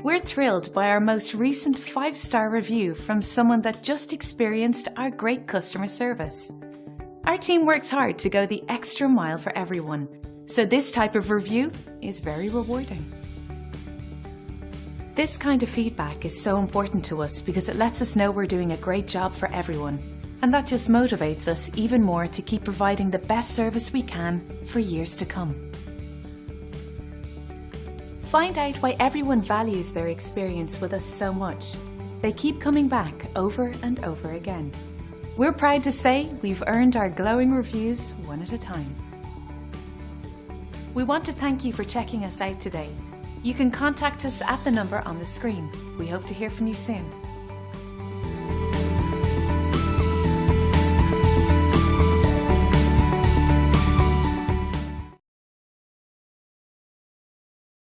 We're thrilled by our most recent 5-star review from someone that just experienced our great customer service. Our team works hard to go the extra mile for everyone, so this type of review is very rewarding. This kind of feedback is so important to us because it lets us know we're doing a great job for everyone, and that just motivates us even more to keep providing the best service we can for years to come. Find out why everyone values their experience with us so much. They keep coming back over and over again. We're proud to say we've earned our glowing reviews one at a time. We want to thank you for checking us out today. You can contact us at the number on the screen. We hope to hear from you soon.